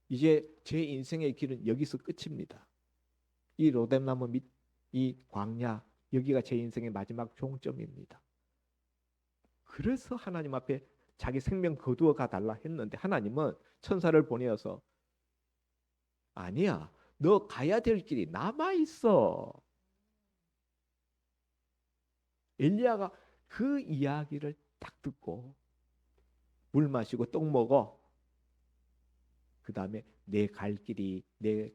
이제 제 인생의 길은 여기서 끝입니다. 이 로뎀나무 밑, 이 광야, 여기가 제 인생의 마지막 종점입니다. 그래서 하나님 앞에 자기 생명 거두어 가달라 했는데 하나님은 천사를 보내어서 아니야, 너 가야 될 길이 남아있어. 엘리야가 그 이야기를 딱 듣고 물 마시고 떡 먹어. 그 다음에 내 갈 길이 내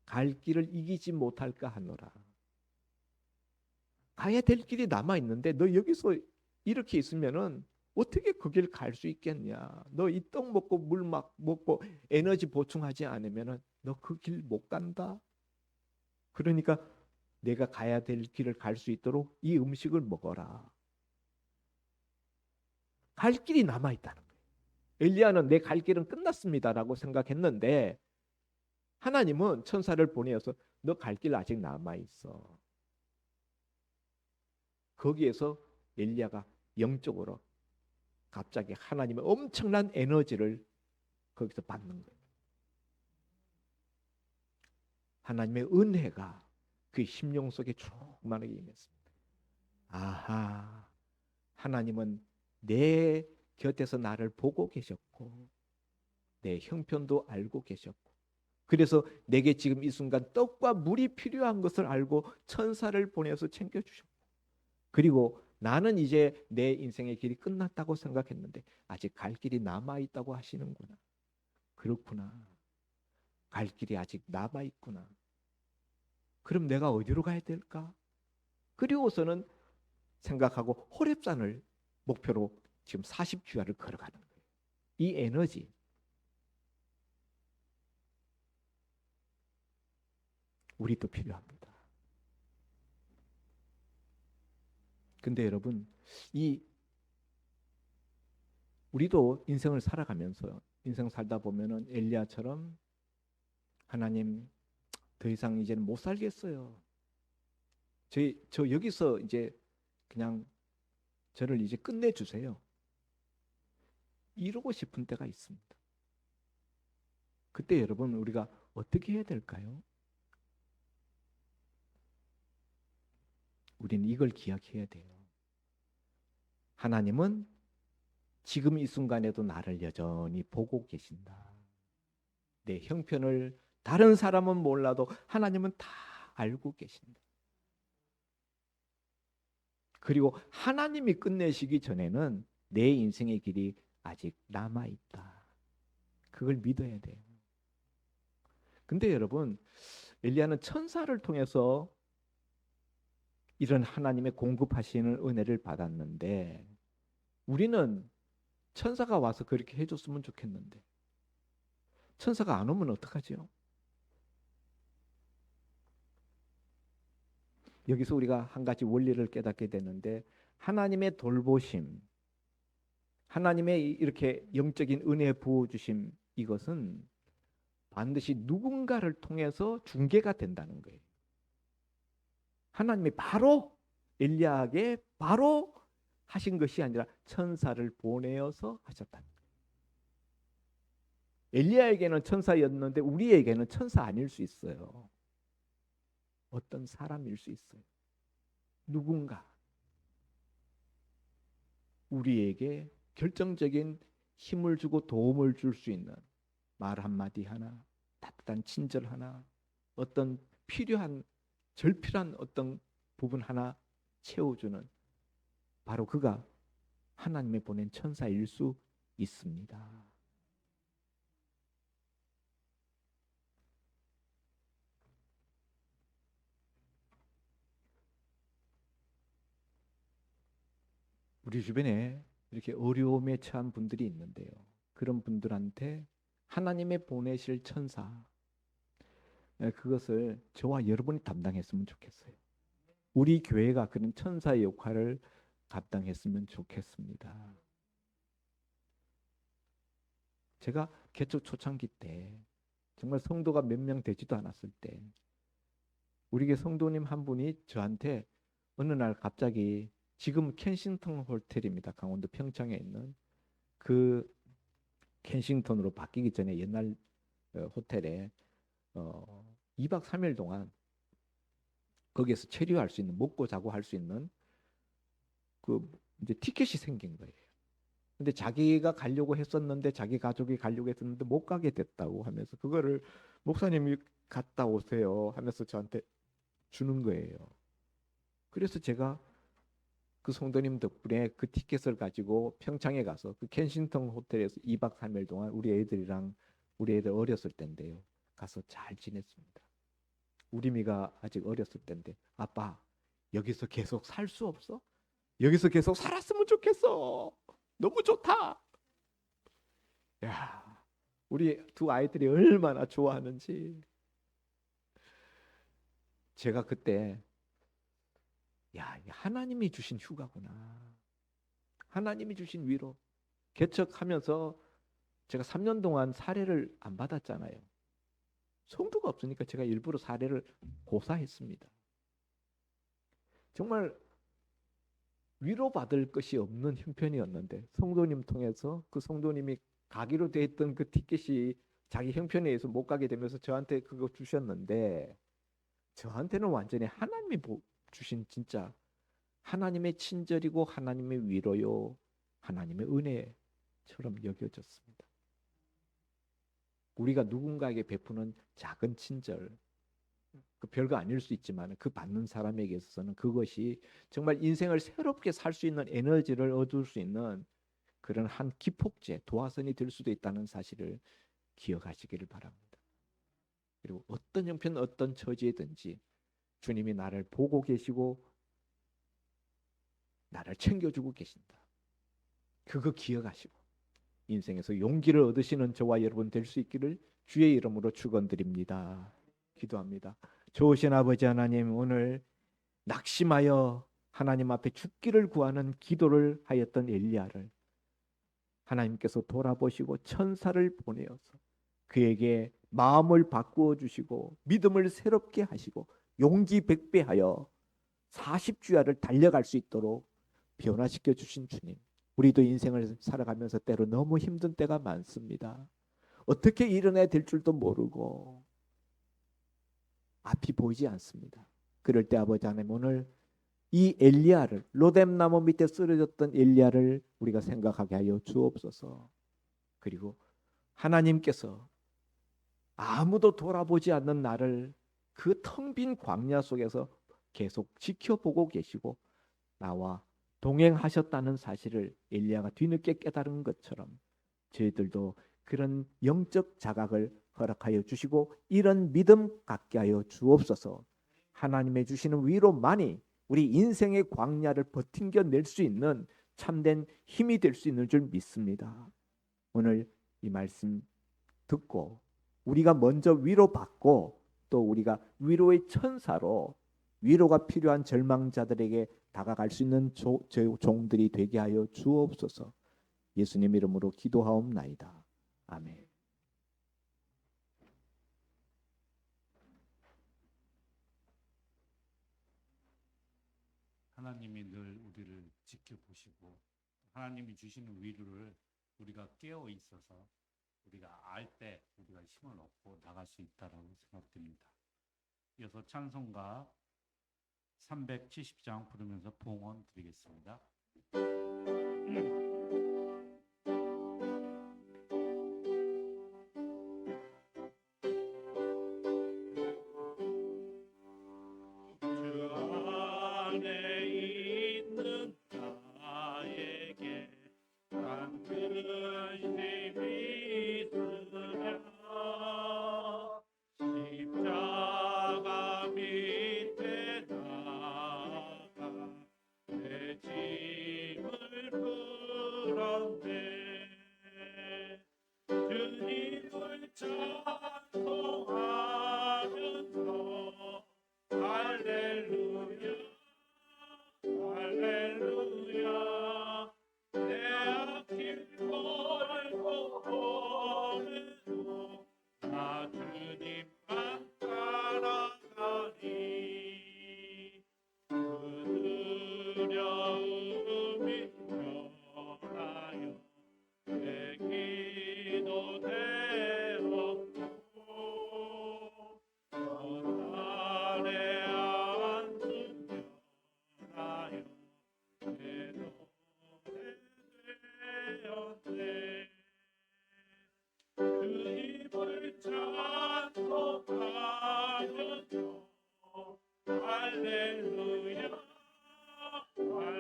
갈 길을 이기지 못할까 하노라. 가야 될 길이 남아 있는데 너 여기서 이렇게 있으면은 어떻게 그 길 갈 수 있겠냐? 너 이 떡 먹고 물 막 먹고 에너지 보충하지 않으면은 너 그 길 못 간다. 그러니까 내가 가야 될 길을 갈 수 있도록 이 음식을 먹어라. 갈 길이 남아 있다는 거예요. 엘리야는 내 갈 길은 끝났습니다라고 생각했는데 하나님은 천사를 보내어서 너 갈 길 아직 남아 있어. 거기에서 엘리야가 영적으로 갑자기 하나님의 엄청난 에너지를 거기서 받는 거예요. 하나님의 은혜가 그 심령 속에 충만하게 임했습니다. 아하, 하나님은 내 곁에서 나를 보고 계셨고 내 형편도 알고 계셨고 그래서 내게 지금 이 순간 떡과 물이 필요한 것을 알고 천사를 보내서 챙겨주셨고 그리고 나는 이제 내 인생의 길이 끝났다고 생각했는데 아직 갈 길이 남아있다고 하시는구나. 그렇구나. 갈 길이 아직 남아있구나. 그럼 내가 어디로 가야 될까? 그리고서는 생각하고 호렙산을 목표로 지금 40주야를 걸어가는 거예요. 이 에너지. 우리도 필요합니다. 근데 여러분, 우리도 인생을 살아가면서 인생 살다 보면은 엘리야처럼 하나님 더 이상 이제는 못 살겠어요. 저 여기서 이제 그냥 저를 이제 끝내주세요. 이러고 싶은 때가 있습니다. 그때 여러분 우리가 어떻게 해야 될까요? 우리는 이걸 기억해야 돼요. 하나님은 지금 이 순간에도 나를 여전히 보고 계신다. 내 형편을 다른 사람은 몰라도 하나님은 다 알고 계신다. 그리고 하나님이 끝내시기 전에는 내 인생의 길이 아직 남아있다. 그걸 믿어야 돼요. 근데 여러분, 엘리야는 천사를 통해서 이런 하나님의 공급하시는 은혜를 받았는데 우리는 천사가 와서 그렇게 해줬으면 좋겠는데 천사가 안 오면 어떡하죠? 여기서 우리가 한 가지 원리를 깨닫게 되는데 하나님의 돌보심, 하나님의 이렇게 영적인 은혜 부어주심 이것은 반드시 누군가를 통해서 중개가 된다는 거예요. 하나님이 바로 엘리야에게 바로 하신 것이 아니라 천사를 보내어서 하셨다는 거예요. 엘리야에게는 천사였는데 우리에게는 천사 아닐 수 있어요. 어떤 사람일 수 있어요. 누군가 우리에게 결정적인 힘을 주고 도움을 줄 수 있는 말 한마디 하나, 따뜻한 친절 하나, 어떤 필요한 절필한 어떤 부분 하나 채워주는 바로 그가 하나님의 보낸 천사일 수 있습니다. 우리 주변에 이렇게 어려움에 처한 분들이 있는데요. 그런 분들한테 하나님의 보내실 천사, 그것을 저와 여러분이 담당했으면 좋겠어요. 우리 교회가 그런 천사의 역할을 감당했으면 좋겠습니다. 제가 개척 초창기 때 정말 성도가 몇 명 되지도 않았을 때 우리 교회 성도님 한 분이 저한테 어느 날 갑자기 지금 켄싱턴 호텔입니다. 강원도 평창에 있는 그 켄싱턴으로 바뀌기 전에 옛날 호텔에 2박 3일 동안 거기에서 체류할 수 있는 먹고 자고 할 수 있는 그 이제 티켓이 생긴 거예요. 근데 자기가 가려고 했었는데 자기 가족이 가려고 했었는데 못 가게 됐다고 하면서 그거를 목사님이 갔다 오세요 하면서 저한테 주는 거예요. 그래서 제가 그 성도님 덕분에 그 티켓을 가지고 평창에 가서 그 켄싱턴 호텔에서 2박 3일 동안 우리 애들이랑 우리 애들 어렸을 때인데요. 가서 잘 지냈습니다. 우리 미가 아직 어렸을 때인데 아빠 여기서 계속 살 수 없어? 여기서 계속 살았으면 좋겠어. 너무 좋다. 야, 우리 두 아이들이 얼마나 좋아하는지. 제가 그때 야, 하나님이 주신 휴가구나. 하나님이 주신 위로. 개척하면서 제가 3년 동안 사례를 안 받았잖아요. 성도가 없으니까 제가 일부러 사례를 고사했습니다. 정말 위로받을 것이 없는 형편이었는데 성도님 통해서 그 성도님이 가기로 돼 있던 그 티켓이 자기 형편에 의해서 못 가게 되면서 저한테 그거 주셨는데 저한테는 완전히 하나님이 주신 진짜 하나님의 친절이고 하나님의 위로요 하나님의 은혜처럼 여겨졌습니다. 우리가 누군가에게 베푸는 작은 친절 그 별거 아닐 수 있지만 그 받는 사람에게 있어서는 그것이 정말 인생을 새롭게 살 수 있는 에너지를 얻을 수 있는 그런 한 기폭제, 도화선이 될 수도 있다는 사실을 기억하시기를 바랍니다. 그리고 어떤 형편, 어떤 처지에든지 주님이 나를 보고 계시고 나를 챙겨주고 계신다. 그거 기억하시고 인생에서 용기를 얻으시는 저와 여러분 될 수 있기를 주의 이름으로 축원드립니다. 기도합니다. 좋으신 아버지 하나님, 오늘 낙심하여 하나님 앞에 죽기를 구하는 기도를 하였던 엘리야를 하나님께서 돌아보시고 천사를 보내어서 그에게 마음을 바꾸어 주시고 믿음을 새롭게 하시고 용기 백배하여 40주야를 달려갈 수 있도록 변화시켜 주신 주님, 우리도 인생을 살아가면서 때로 너무 힘든 때가 많습니다. 어떻게 일어나야 될 줄도 모르고 앞이 보이지 않습니다. 그럴 때 아버지 하나님, 오늘 이 엘리야를, 로뎀나무 밑에 쓰러졌던 엘리야를 우리가 생각하게 하여 주옵소서. 그리고 하나님께서 아무도 돌아보지 않는 나를 그 텅 빈 광야 속에서 계속 지켜보고 계시고 나와 동행하셨다는 사실을 엘리야가 뒤늦게 깨달은 것처럼 저희들도 그런 영적 자각을 허락하여 주시고 이런 믿음 갖게 하여 주옵소서. 하나님의 주시는 위로만이 우리 인생의 광야를 버팅겨낼 수 있는 참된 힘이 될 수 있는 줄 믿습니다. 오늘 이 말씀 듣고 우리가 먼저 위로받고 또 우리가 위로의 천사로 위로가 필요한 절망자들에게 다가갈 수 있는 종들이 되게 하여 주옵소서. 예수님 이름으로 기도하옵나이다. 아멘. 하나님이 늘 우리를 지켜보시고 하나님이 주시는 위로를 우리가 깨어 있어서 우리가 알 때 우리가 힘을 얻고 나갈 수 있다라고 생각됩니다. 이어서 찬송가 370장 부르면서 봉헌 드리겠습니다.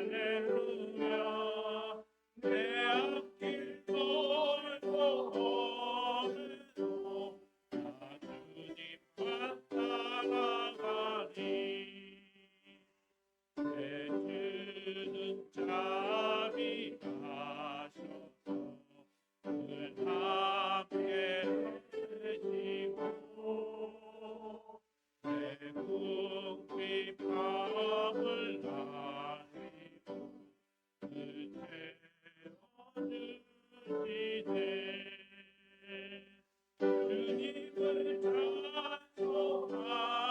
할렐루야 내 앞길 돌고 오늘도 나 주님만 따라가리 내 주는 자비하셔서 늘 함께 해주시고 내 궁핍함을 나리고 늘 채워주시네 주님을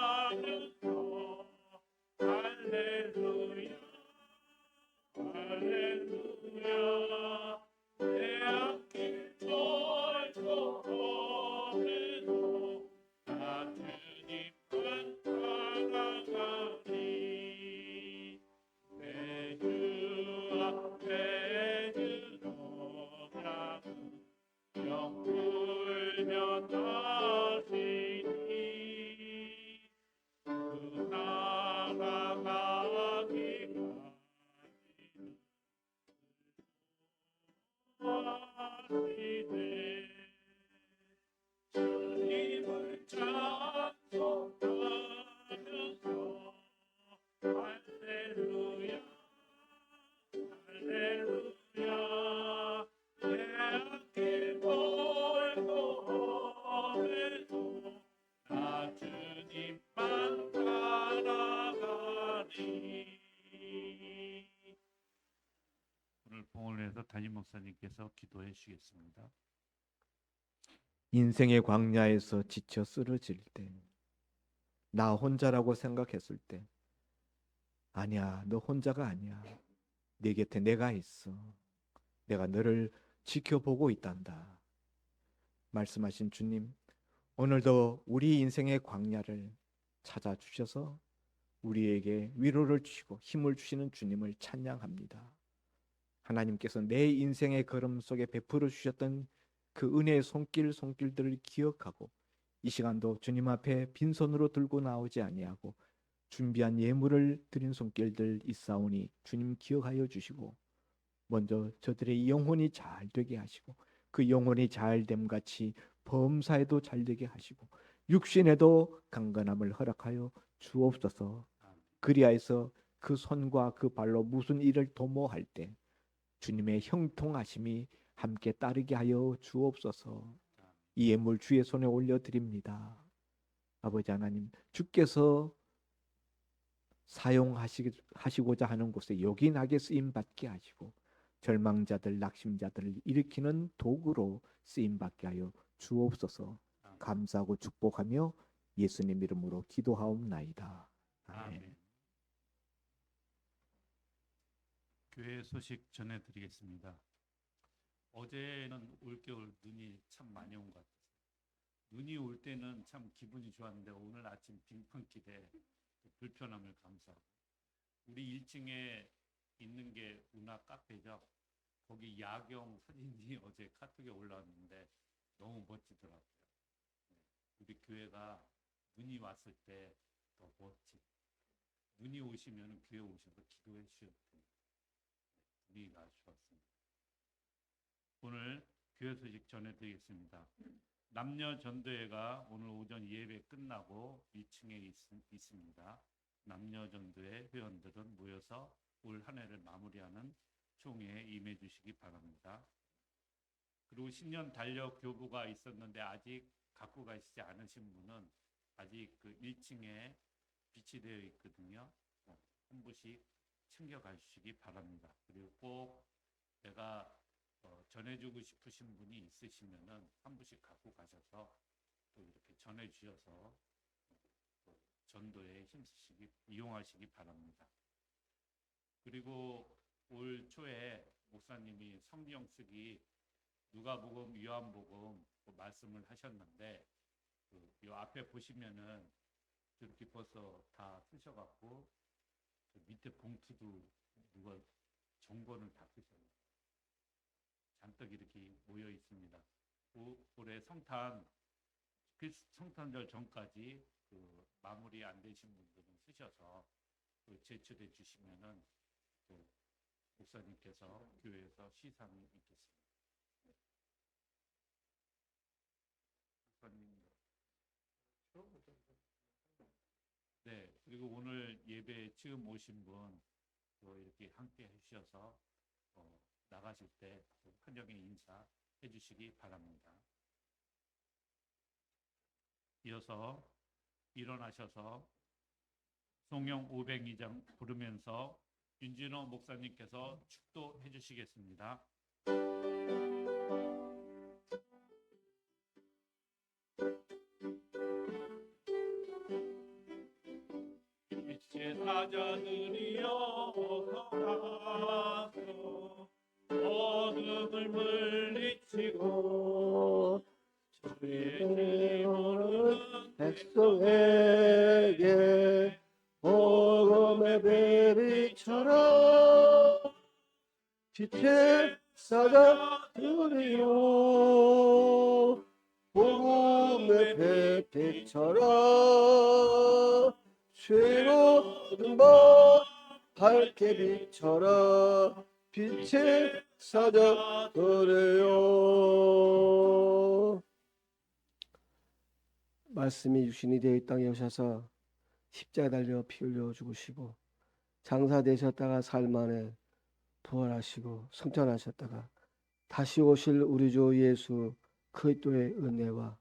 찬송하면서 할렐루야 할렐루야 내 앞길 돌고 오늘도 나 주님만 따라가리 내 주 앞에 주노라고 영 불면 하시니 그 나라가기까지 하시네 주님을 찬송하면서 할렐루야 할렐루야 내 앞길 돌고 오늘도 나 주님만 따라가리 오늘 봉을 위해서 담임 목사님께서 기도해 주시겠습니다. 인생의 광야에서 지쳐 쓰러질 때, 나 혼자라고 생각했을 때, 아니야, 너 혼자가 아니야. 네 곁에 내가 있어. 내가 너를 지켜보고 있단다. 말씀하신 주님, 오늘도 우리 인생의 광야를 찾아주셔서 우리에게 위로를 주시고 힘을 주시는 주님을 찬양합니다. 하나님께서 내 인생의 걸음 속에 베풀어 주셨던 그 은혜의 손길들을 기억하고 이 시간도 주님 앞에 빈손으로 들고 나오지 아니하고 준비한 예물을 드린 손길들 있사오니 주님 기억하여 주시고 먼저 저들의 영혼이 잘 되게 하시고 그 영혼이 잘됨 같이 범사에도 잘 되게 하시고 육신에도 강건함을 허락하여 주옵소서. 그리하여서 그 손과 그 발로 무슨 일을 도모할 때 주님의 형통하심이 함께 따르게 하여 주옵소서. 이 예물 주의 손에 올려드립니다. 아버지 하나님, 주께서 사용하시고자 하는 곳에 요긴하게 쓰임받게 하시고 절망자들, 낙심자들을 일으키는 도구로 쓰임받게 하여 주옵소서. 감사하고 축복하며 예수님 이름으로 기도하옵나이다. 아멘. 교회 소식 전해드리겠습니다. 어제는 올겨울 눈이 참 많이 온 것 같아요. 눈이 올 때는 참 기분이 좋았는데 오늘 아침 빙판길에 불편함을 감수하고 우리 1층에 있는 게 운하 카페죠. 거기 야경 사진이 어제 카톡에 올라왔는데 너무 멋지더라고요. 우리 교회가 눈이 왔을 때 더 멋지. 눈이 오시면 교회 오셔서 기도해 주셔도 됩니다. 분위기가 좋았습니다. 오늘 교회 소식 전해드리겠습니다. 남녀 전도회가 오늘 오전 예배 끝나고 2층에 있습니다. 남녀 전도회 회원들은 모여서 올 한 해를 마무리하는 총회에 임해 주시기 바랍니다. 그리고 신년 달력 교부가 있었는데 아직 갖고 가시지 않으신 분은 아직 그 1층에 비치되어 있거든요. 한 부씩 챙겨가 주시기 바랍니다. 그리고 꼭 내가 전해주고 싶으신 분이 있으시면은 한 부씩 갖고 가셔서 또 이렇게 전해주셔서 또 전도에 힘쓰시기 이용하시기 바랍니다. 그리고 올 초에 목사님이 성경 쓰기 누가복음, 요한복음 그 말씀을 하셨는데 이 앞에 보시면은 이렇게 벌써 다 쓰셔갖고 밑에 봉투도 누가 정본을 다 쓰셨네요. 잔뜩 이렇게 모여 있습니다. 올해 성탄절 전까지 그 마무리 안 되신 분들은 쓰셔서 그 제출해 주시면은 또 목사님께서 교회에서 시상이 있겠습니다. 네, 그리고 오늘 예배 지금 오신 분 또 이렇게 함께 해주셔서 나가실 때 환영의 인사 해주시기 바랍니다. 이어서 일어나셔서 송영 502장 부르면서 윤진호 목사님께서 축도해 주시겠습니다. 이제 사자들이여 나가서 어둠을 물리치고 주의 이름으로 백성에게 복음의 빛처럼 빛의 사자들이여 복음의 빛처럼 죄로운 밤 밝게 비춰라 빛의 사자들이여. 말씀이 육신이 되어 이 땅에 오셔서 십자가에 달려 피 흘려 죽으시고 장사되셨다가 삶 안에 부활하시고 승천하셨다가 다시 오실 우리 주 예수 그리스도의 은혜와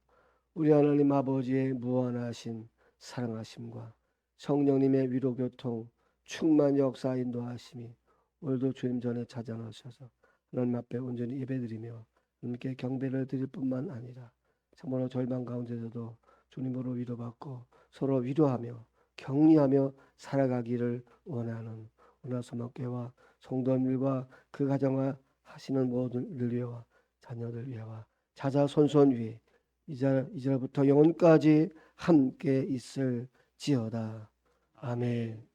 우리 하나님 아버지의 무한하신 사랑하심과 성령님의 위로 교통 충만 역사 인도하심이 오늘도 주님 전에 찾아나셔서 하나님 앞에 온전히 예배드리며 하나님께 경배를 드릴 뿐만 아니라 참으로 절망 가운데서도 주님으로 위로받고 서로 위로하며 격려하며 살아가기를 원하는 은하소망교회와 성도님들과 그 가정을 하시는 모든 위와 자녀들 위와 자자손손 위 이제부터 영원까지 함께 있을지어다. 아멘.